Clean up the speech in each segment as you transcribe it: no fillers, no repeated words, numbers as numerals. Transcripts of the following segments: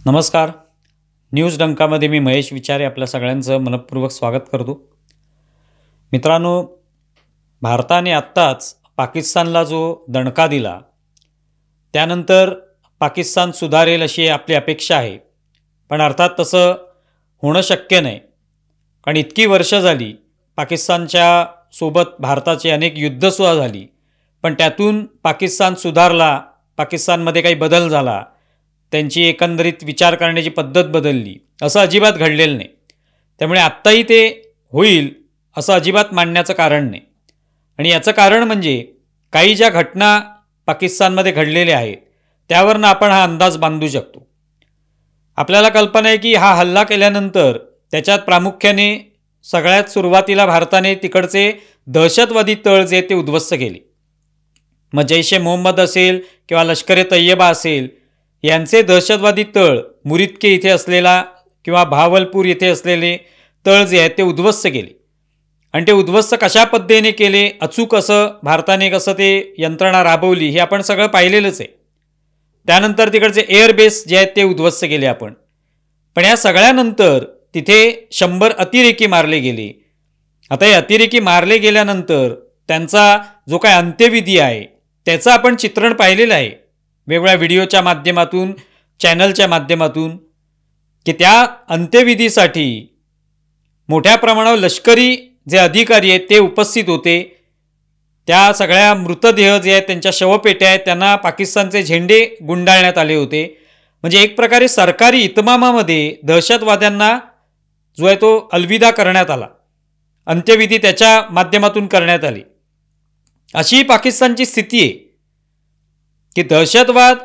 नमस्कार. न्यूज डंकामध्ये मी महेश विचारे आपल्या सगळ्यांचं मनपूर्वक स्वागत करतो. मित्रांनो, भारताने आत्ताच पाकिस्तानला जो दणका दिला त्यानंतर पाकिस्तान सुधारेल अशी आपली अपेक्षा आहे. पण अर्थात तसं होणं शक्य नाही, कारण इतकी वर्ष झाली पाकिस्तानच्या सोबत भारताची अनेक युद्धसुद्धा झाली, पण त्यातून पाकिस्तान सुधारला, पाकिस्तानमध्ये काही बदल झाला, त्यांची एकंदरीत विचार करण्याची पद्धत बदलली असं अजिबात घडलेलं नाही. त्यामुळे आत्ताही ते होईल असं अजिबात मानण्याचं कारण नाही. आणि याचं कारण म्हणजे काही ज्या घटना पाकिस्तानमध्ये घडलेल्या आहेत त्यावरनं आपण हा अंदाज बांधू शकतो. आपल्याला कल्पना आहे की हा हल्ला केल्यानंतर त्याच्यात प्रामुख्याने सगळ्यात सुरुवातीला भारताने तिकडचे दहशतवादी तळ जे ते उद्ध्वस्त केले. मग जैश ए मोहम्मद असेल किंवा लष्कर ए तय्यबा असेल, यांचे दहशतवादी तळ मुरिदके इथे असलेला किंवा भावलपूर येथे असलेले तळ जे आहेत ते उद्ध्वस्त केले. आणि ते उद्ध्वस्त कशा पद्धतीने केले, अचूक असं भारताने कसं ते यंत्रणा राबवली हे आपण सगळं पाहिलेलंच आहे. त्यानंतर तिकडचे एअरबेस जे आहेत ते उद्ध्वस्त केले आपण. पण या सगळ्यानंतर तिथे 100 अतिरेकी मारले गेले. आता हे अतिरेकी मारले गेल्यानंतर त्यांचा जो काय अंत्यविधी आहे त्याचं आपण चित्रण पाहिलेलं आहे वेगवेगळ्या व्हिडिओच्या माध्यमातून, चॅनलच्या माध्यमातून, की त्या अंत्यविधीसाठी मोठ्या प्रमाणावर लष्करी जे अधिकारी आहेत ते उपस्थित होते. त्या सगळ्या मृतदेह जे आहेत त्यांच्या शवपेट्या आहेत त्यांना पाकिस्तानचे झेंडे गुंडाळण्यात आले होते. म्हणजे एक प्रकारे सरकारी इतमामामध्ये दहशतवाद्यांना जो आहे तो अलविदा करण्यात आला, अंत्यविधी त्याच्या माध्यमातून करण्यात आली. अशी पाकिस्तानची स्थिती आहे की दहशतवाद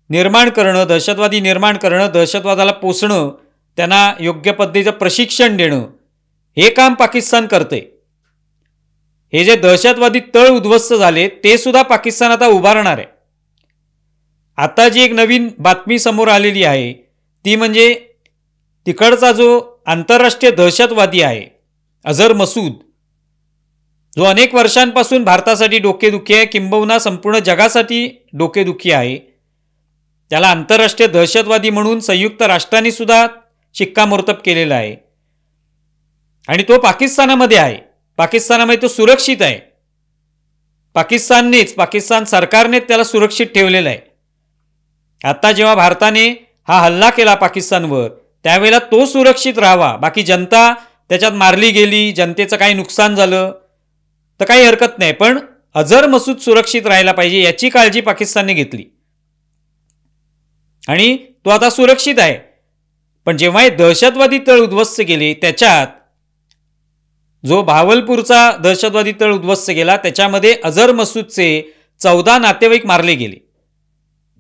निर्माण करणं, दहशतवादी निर्माण करणं, दहशतवादाला पोसणं, त्यांना योग्य पद्धतीचं प्रशिक्षण देणं, हे काम पाकिस्तान करते. हे जे दहशतवादी तळ उद्ध्वस्त झाले ते सुद्धा पाकिस्तान आता उभारणार आहे. आता जी एक नवीन बातमी समोर आलेली आहे ती म्हणजे तिकडचा जो आंतरराष्ट्रीय दहशतवादी आहे अझर मसूद, जो अनेक वर्षांपासून भारतासाठी डोकेदुखी आहे, किंबहुना संपूर्ण जगासाठी डोकेदुखी आहे, त्याला आंतरराष्ट्रीय दहशतवादी म्हणून संयुक्त राष्ट्रांनी सुद्धा शिक्कामोर्तब केलेला आहे. आणि तो पाकिस्तानामध्ये आहे, पाकिस्तानामध्ये तो सुरक्षित आहे. पाकिस्तान सरकारनेच त्याला सुरक्षित ठेवलेलं आहे. आता जेव्हा भारताने हा हल्ला केला पाकिस्तानवर त्यावेळेला तो सुरक्षित राहावा, बाकी जनता त्याच्यात मारली गेली, जनतेचं काही नुकसान झालं तर काही हरकत नाही, पण अझर मसूद सुरक्षित राहायला पाहिजे याची काळजी पाकिस्तानने घेतली आणि तो आता सुरक्षित आहे. पण जेव्हा हे दहशतवादी तळ उद्ध्वस्त केले, त्याच्यात जो भावलपूरचा दहशतवादी तळ उद्ध्वस्त केला त्याच्यामध्ये अझर मसूदचे 14 नातेवाईक मारले गेले.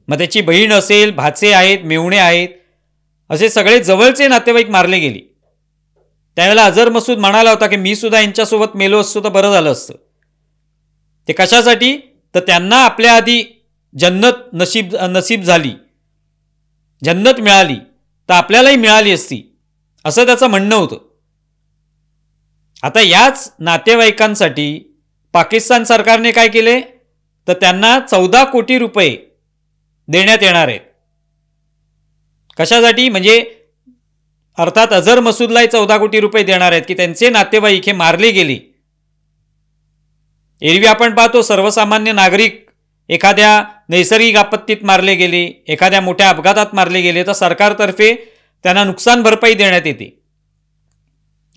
मग त्याची बहीण असेल, भाचे आहेत, मेवणे आहेत, असे सगळे जवळचे नातेवाईक मारले गेले. त्यावेळेला अझर मसूद म्हणाला होता की मी सुद्धा यांच्यासोबत मेलो असतो तर बरं झालं असतं. ते कशासाठी, तर त्यांना आपल्या आधी जन्नत नसीब झाली, जन्नत मिळाली तर आपल्यालाही मिळाली असती, असं त्याचं म्हणणं होतं. आता याच नातेवाईकांसाठी पाकिस्तान सरकारने काय केले, तर त्यांना 14 कोटी रुपये देण्यात येणार आहेत. कशासाठी, म्हणजे अर्थात अझर मसूदलाही 14 कोटी रुपये देणार आहेत की त्यांचे नातेवाईक हे मारले गेले. एरवी आपण पाहतो सर्वसामान्य नागरिक एखाद्या नैसर्गिक आपत्तीत मारले गेले, एखाद्या मोठ्या अपघातात मारले गेले तर सरकारतर्फे त्यांना नुकसान भरपाई देण्यात येते.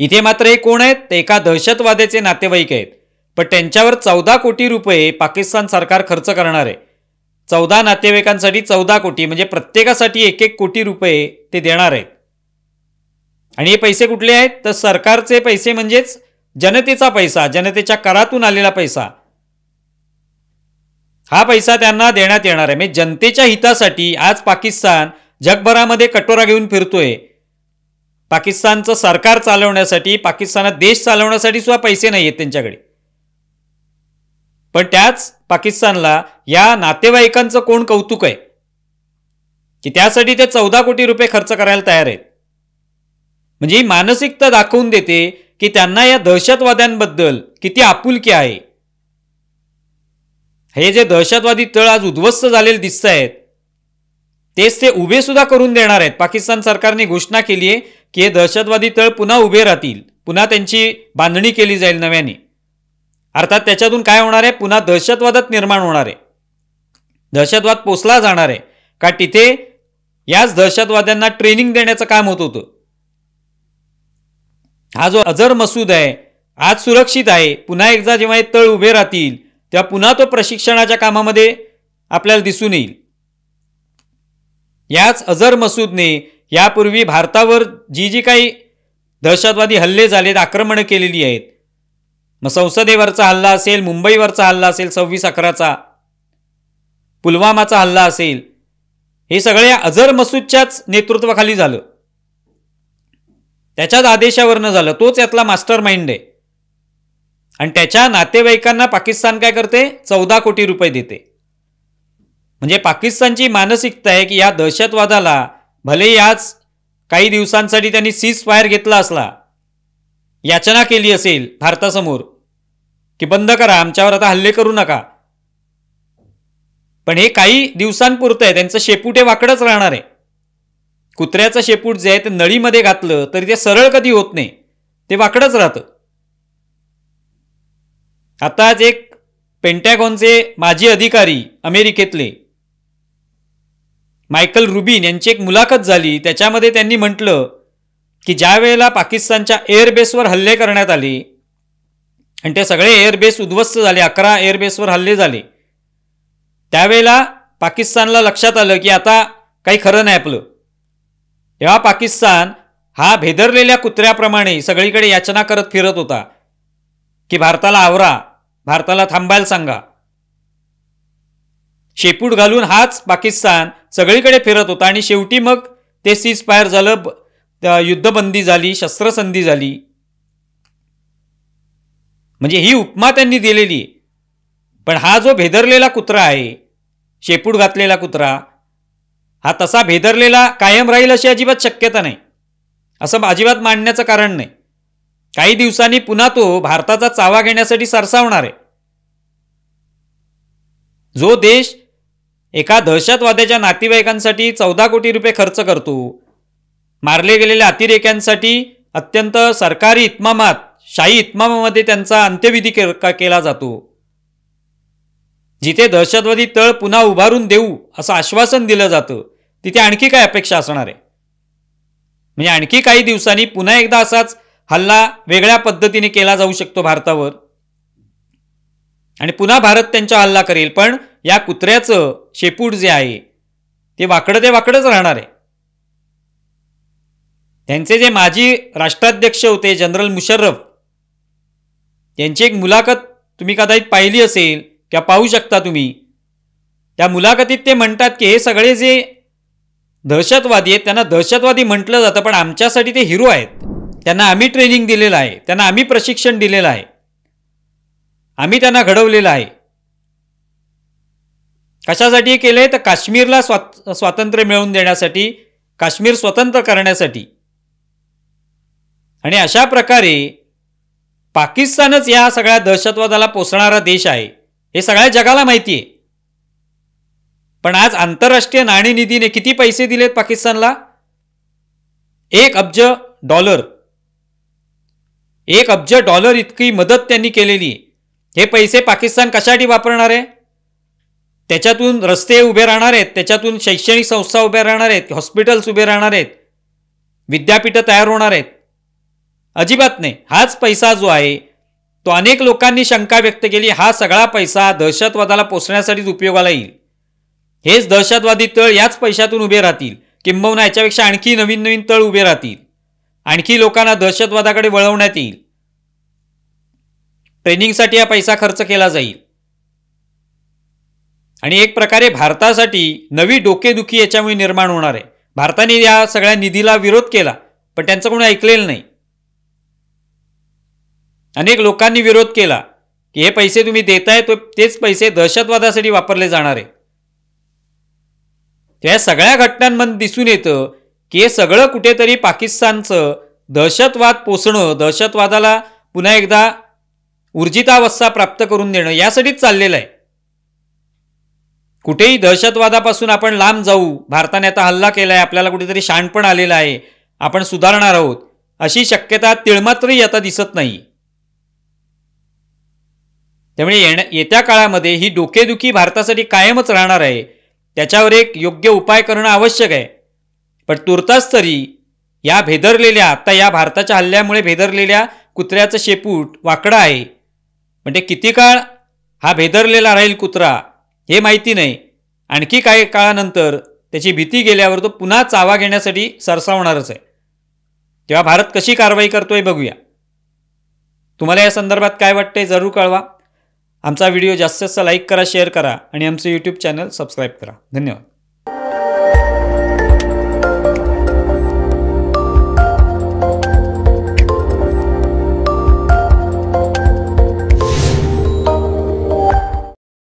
इथे मात्र हे कोण आहेत, ते एका दहशतवाद्याचे नातेवाईक आहेत, पण त्यांच्यावर 14 कोटी रुपये पाकिस्तान सरकार खर्च करणार आहे. 14 नातेवाईकांसाठी 14 कोटी म्हणजे प्रत्येकासाठी 1-1 कोटी रुपये ते देणार आहेत. आणि हे पैसे कुठले आहेत, तर सरकारचे पैसे, म्हणजेच जनतेचा पैसा, जनतेच्या करातून आलेला पैसा, हा पैसा त्यांना देण्यात येणार आहे. म्हणजे जनतेच्या हितासाठी आज पाकिस्तान जगभरामध्ये कटोरा घेऊन फिरतोय. पाकिस्तानचं सरकार चालवण्यासाठी, पाकिस्तानात देश चालवण्यासाठी सुद्धा पैसे नाही आहेत त्यांच्याकडे. पण त्याच पाकिस्तानला या नातेवाईकांचं कोण कौतुक आहे की त्यासाठी ते 14 कोटी रुपये खर्च करायला तयार आहेत. म्हणजे ही मानसिकता दाखवून देते की त्यांना या दहशतवाद्यांबद्दल किती आपुलकी आहे. हे जे दहशतवादी तळ आज उद्ध्वस्त झालेले दिसत आहेत तेच ते उभे सुद्धा करून देणार आहेत. पाकिस्तान सरकारने घोषणा केली आहे की हे दहशतवादी तळ पुन्हा उभे राहतील, पुन्हा त्यांची बांधणी केली जाईल नव्याने. अर्थात त्याच्यातून काय होणार आहे, पुन्हा दहशतवादात निर्माण होणार आहे, दहशतवाद पोचला जाणार आहे. का तिथे याच दहशतवाद्यांना ट्रेनिंग देण्याचं काम होत होतं. हा जो अझर मसूद आहे आज सुरक्षित आहे. पुन्हा एकदा जेव्हा हे तळ उभे राहतील तेव्हा पुन्हा तो प्रशिक्षणाच्या कामामध्ये आपल्याला दिसून येईल. याच अझर मसूदने यापूर्वी भारतावर जी काही दहशतवादी हल्ले झालेत, आक्रमणं केलेली आहेत, मग संसदेवरचा हल्ला असेल, मुंबईवरचा हल्ला असेल 26/11चा, पुलवामाचा हल्ला असेल, हे सगळे अझर मसूदच्याच नेतृत्वाखाली झालं, त्याच्याच आदेशावरनं झालं. तोच यातला मास्टर माइंड आहे. आणि त्याच्या नातेवाईकांना पाकिस्तान काय करते, 14 कोटी रुपये देते. म्हणजे पाकिस्तानची मानसिकता आहे की या दहशतवादाला भले याच काही दिवसांसाठी त्यांनी सीज फायर घेतला असला, याचना केली असेल भारतासमोर की बंद करा, आमच्यावर आता हल्ले करू नका, पण हे काही दिवसांपुरतं आहे. त्यांचं शेपूट हे वाकडंच राहणार आहे. कुत्र्याचं शेपूट जे आहे ते नळीमध्ये घातलं तरी ते सरळ कधी होत नाही, ते वाकडंच राहतं. आताच एक पेंटॅगॉनचे माजी अधिकारी अमेरिकेतले मायकल रुबिन यांची एक मुलाखत झाली. त्याच्यामध्ये त्यांनी म्हटलं की ज्या वेळेला पाकिस्तानच्या एअरबेसवर हल्ले करण्यात आले आणि ते सगळे एअरबेस उद्ध्वस्त झाले, 11 एअरबेसवर हल्ले झाले, त्यावेळेला पाकिस्तानला लक्षात आलं की आता काही खरं नाही आपलं. तेव्हा पाकिस्तान हा भेदरलेल्या कुत्र्याप्रमाणे सगळीकडे याचना करत फिरत होता की भारताला आवरा, भारताला थांबायला सांगा. शेपूट घालून हाच पाकिस्तान सगळीकडे फिरत होता. आणि शेवटी मग ते सीज फायर झालं, युद्धबंदी झाली, शस्त्रसंधी झाली. म्हणजे ही उपमा त्यांनी दिलेली आहे. पण हा जो भेदरलेला कुत्रा आहे, शेपूट घातलेला कुत्रा, हा तसा भेदरलेला कायम राहील अशी अजिबात शक्यता नाही. असं अजिबात मांडण्याचं कारण नाही. काही दिवसांनी पुन्हा तो भारताचा चावा घेण्यासाठी सरसावणार आहे. जो देश एका दहशतवाद्याच्या नातेवाईकांसाठी 14 कोटी रुपये खर्च करतो, मारले गेलेल्या अतिरेक्यांसाठी अत्यंत सरकारी इत्मामात, शाही इत्मामामध्ये त्यांचा अंत्यविधी केला जातो, जिथे दहशतवादी तळ पुन्हा उभारून देऊ असं आश्वासन दिलं जातं, तिथे आणखी काय अपेक्षा असणार आहे. म्हणजे आणखी काही दिवसांनी पुन्हा एकदा असाच हल्ला वेगळ्या पद्धतीने केला जाऊ शकतो भारतावर आणि पुन्हा भारत त्यांचा हल्ला करेल. पण या कुत्र्याचं शेपूट जे आहे ते वाकडंच राहणार आहे. त्यांचे जे माजी राष्ट्राध्यक्ष होते जनरल मुशर्रफ, त्यांची एक मुलाखत तुम्ही कदाचित पाहिली असेल किंवा पाहू शकता तुम्ही. त्या मुलाखतीत ते म्हणतात की हे सगळे जे दहशतवादी आहेत त्यांना दहशतवादी म्हटलं जातं, पण आमच्यासाठी ते हिरो आहेत. त्यांना आम्ही ट्रेनिंग दिलेलं आहे, त्यांना आम्ही प्रशिक्षण दिलेलं आहे, आम्ही त्यांना घडवलेलं आहे. कशासाठी केलंय तर काश्मीरला स्वातंत्र्य मिळवून देण्यासाठी, काश्मीर स्वतंत्र करण्यासाठी. आणि अशा प्रकारे पाकिस्तानच या सगळ्या दहशतवादाला पोसणारा देश आहे हे सगळ्या जगाला माहिती आहे. पण आज आंतरराष्ट्रीय नाणेनिधीने किती पैसे दिलेत पाकिस्तानला? $1 अब्ज. $1 अब्ज इतकी मदत त्यांनी केलेली आहे. हे पैसे पाकिस्तान कशासाठी वापरणार आहे? त्याच्यातून रस्ते उभे राहणार आहेत, त्याच्यातून शैक्षणिक संस्था उभ्या राहणार आहेत, हॉस्पिटल्स उभे राहणार आहेत, विद्यापीठं तयार होणार आहेत? अजिबात नाही. हाच पैसा जो आहे तो अनेक लोकांनी शंका व्यक्त केली, हा सगळा पैसा दहशतवादाला पोसण्यासाठीच उपयोगाला येईल. हेच दहशतवादी तळ याच पैशातून उभे राहतील, किंबहुना याच्यापेक्षा आणखी नवीन तळ उभे राहतील, आणखी लोकांना दहशतवादाकडे वळवण्यात येईल, ट्रेनिंगसाठी हा पैसा खर्च केला जाईल. आणि एक प्रकारे भारतासाठी नवी डोकेदुखी याच्यामुळे निर्माण होणार आहे. भारताने या सगळ्या निधीला विरोध केला, पण त्यांचं कोणी ऐकलेलं नाही. अनेक लोकांनी विरोध केला की हे पैसे तुम्ही देताय तेच पैसे दहशतवादासाठी वापरले जाणार आहे. त्या सगळ्या घटनांमध्ये दिसून येतं की हे सगळं कुठेतरी पाकिस्तानचं दहशतवाद पोसणं, दहशतवादाला पुन्हा एकदा ऊर्जितावस्था प्राप्त करून देणं यासाठीच चाललेलं आहे. कुठेही दहशतवादापासून आपण लांब जाऊ, भारताने आता हल्ला केला आहे, आपल्याला कुठेतरी शहाणपण आलेलं आहे, आपण सुधारणार आहोत, अशी शक्यता तिळमात्रही आता दिसत नाही. त्यामुळे येत्या काळामध्ये ही डोकेदुखी भारतासाठी कायमच राहणार आहे. त्याच्यावर एक योग्य उपाय करणं आवश्यक आहे. पण तुर्तास तरी या भेदरलेल्या, आता या भारताच्या हल्ल्यामुळे भेदरलेल्या कुत्र्याचं शेपूट वाकडं आहे. म्हणजे किती काळ हा भेदरलेला राहील कुत्रा हे माहिती नाही. आणखी काही काळानंतर त्याची भीती गेल्यावर तो पुन्हा चावा घेण्यासाठी सरसावणारच आहे. तेव्हा भारत कशी कारवाई करतोय बघूया. तुम्हाला या संदर्भात काय वाटतंय जरूर कळवा. आमचा व्हिडिओ जास्तीत जास्त लाईक करा, शेअर करा आणि आमचं यूट्यूब चॅनल सबस्क्राईब करा. धन्यवाद.